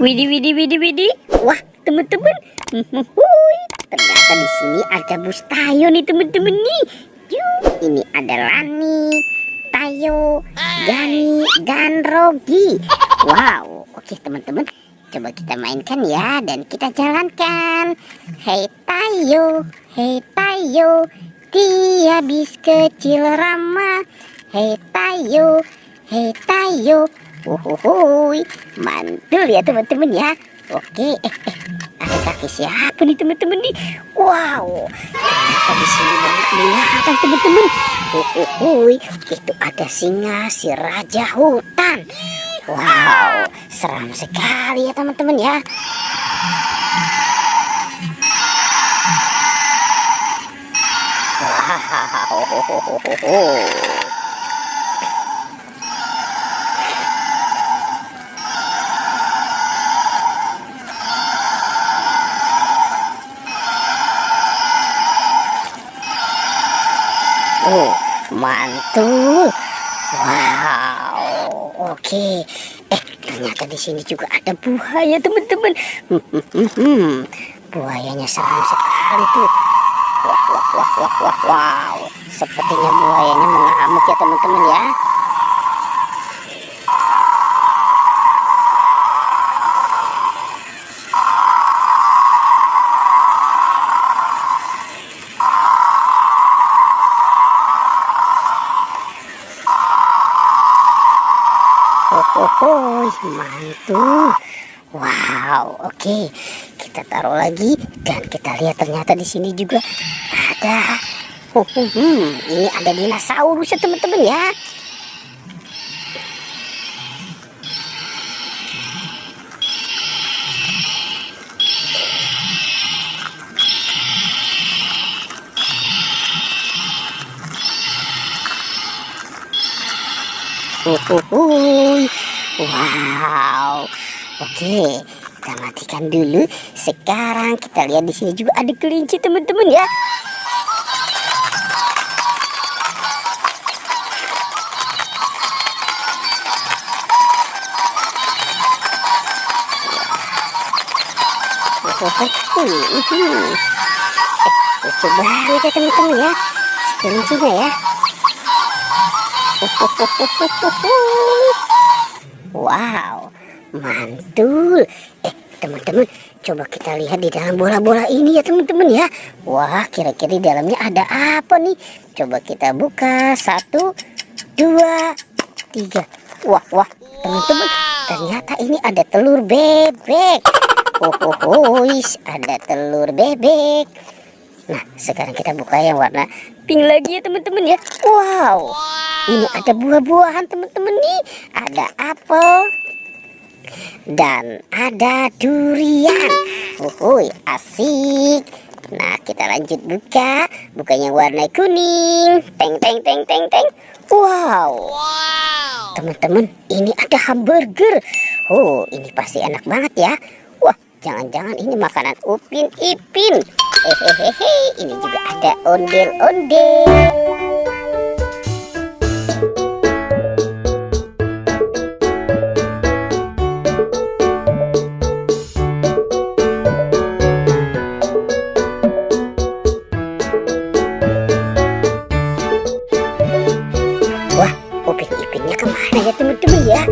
Widih, widih, widih, widih. Wah, teman-teman. Hui, ternyata di sini ada bus Tayo nih, teman-teman nih. Yuk, ini ada Lani, Tayo, Gani, dan Rogi. Wow, oke teman-teman. Coba kita mainkan ya dan kita jalankan. Hei Tayo, dia bis kecil ramah. Hei Tayo, Uhuhui, mantul ya teman-teman ya. Oke, ada kaki siapa nih teman-teman nih? Wow, ternyata di sini banyak binatang teman-teman. Uhuhui, itu ada singa si raja hutan. Wow, seram sekali ya teman-teman ya. Wow. Oh, mantul. Wow, oke. Ternyata di sini juga ada buaya, teman-teman. Buayanya seram sekali tuh. Wow. Sepertinya buayanya mengamuk ya, teman-teman ya. Mantul. Wow, oke. Kita taruh lagi dan kita lihat ternyata di sini juga ada. Ini ada dinosaurus ya teman-teman ya. Wow. Oke, kita matikan dulu. Sekarang kita lihat di sini juga ada kelinci teman-teman ya. Lucu banget ya teman-teman ya, kelincinya ya. Wow, mantul. Teman-teman, coba kita lihat di dalam bola-bola ini ya teman-teman ya. Wah, kira-kira di dalamnya ada apa nih? Coba kita buka. 1, 2, 3. Wah, teman-teman, ternyata ini ada telur bebek. Ada telur bebek. Nah, sekarang kita buka yang warna pink lagi ya teman-teman ya. Wow, ini ada buah-buahan teman-teman nih. Ada apel dan ada durian. Asik. Nah, kita lanjut buka. Bukanya warna kuning. Teng. Wow. Teman-teman, ini ada hamburger. Ini pasti enak banget ya. Wah, jangan-jangan ini makanan Upin Ipin. Ini juga ada ondel-ondel. Wah, Upin Ipinnya kemana ya teman-teman ya?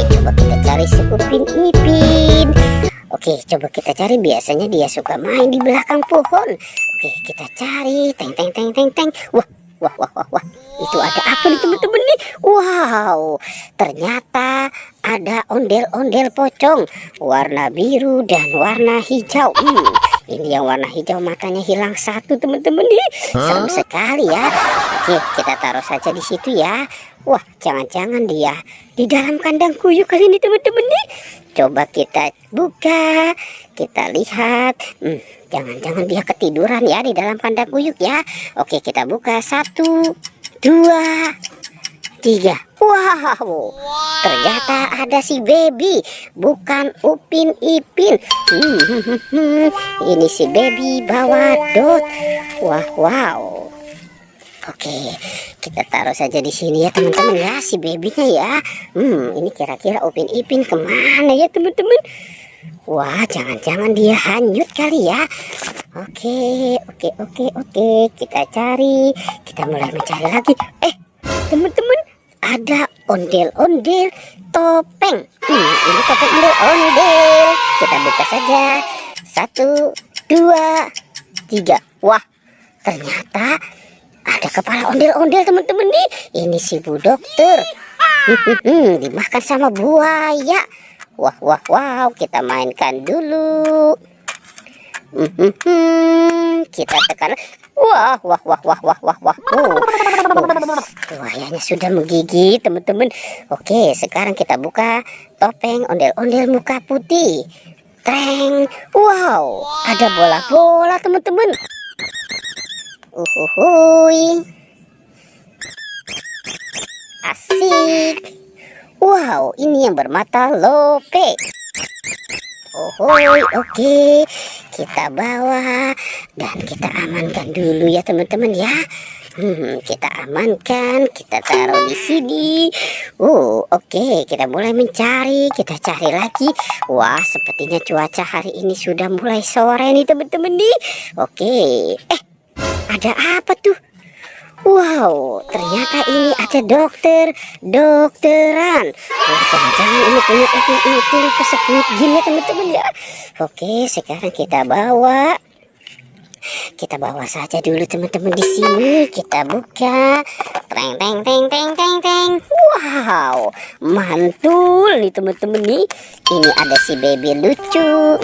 Coba kita cari si Upin Ipin. Oke, coba kita cari. Biasanya dia suka main di belakang pohon. Oke, kita cari. Teng. Wah. Itu ada apa nih teman-teman nih? Wow, ternyata ada ondel-ondel pocong warna biru dan warna hijau. Ini yang warna hijau matanya hilang satu teman-teman nih. Serem sekali ya. Oke, kita taruh saja di situ ya. Wah, jangan-jangan dia di dalam kandang kuyuk kali ini teman-teman nih. Coba kita buka, kita lihat. Jangan-jangan dia ketiduran ya di dalam kandang kuyuk ya. Oke, kita buka. 1, 2, 3. Wow, ternyata ada si Baby, bukan Upin Ipin. Ini si Baby bawa Dot. Wow. Oke, kita taruh saja di sini ya teman-teman ya, si babynya ya. Ini kira-kira Upin Ipin kemana ya teman-teman? Wah, jangan-jangan dia hanyut kali ya. Oke, kita cari, kita mulai mencari lagi. Teman-teman, ada ondel-ondel topeng. Ini topeng ondel-ondel. Kita buka saja. 1, 2, 3. Wah, ternyata ada kepala ondel-ondel teman-teman nih. Ini si Bu Dokter. Dimakan sama buaya. Wow, kita mainkan dulu. Kita tekan. Wah. Buayanya sudah menggigit teman-teman. Oke, sekarang kita buka topeng ondel-ondel muka putih. Treng. Wow, ada bola-bola teman-teman. Asik. Wow, ini yang bermata lope. Oke, kita bawa dan kita amankan dulu ya teman-teman ya. Kita amankan, kita taruh di sini. Oke, kita mulai mencari, kita cari lagi. Wah, sepertinya cuaca hari ini sudah mulai sore nih teman-teman nih. Oke, ada apa tuh? Wow, ternyata ini ada dokteran. Jangan-jangan ini punya Upin pesekuit jin ya teman-teman ya. Oke, sekarang kita bawa saja dulu teman-teman di sini. Kita buka. Teng. Wow, mantul nih teman-teman nih. Ini ada si baby lucu.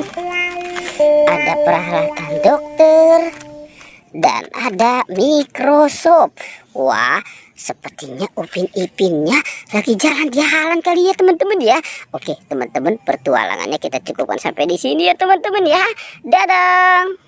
Ada peralatan dokter. Dan ada Microsoft. Wah, sepertinya Upin Ipinnya lagi jalan-jalan kali ya teman-teman ya. Oke, teman-teman, pertualangannya kita cukupkan sampai di sini ya teman-teman ya. Dadah.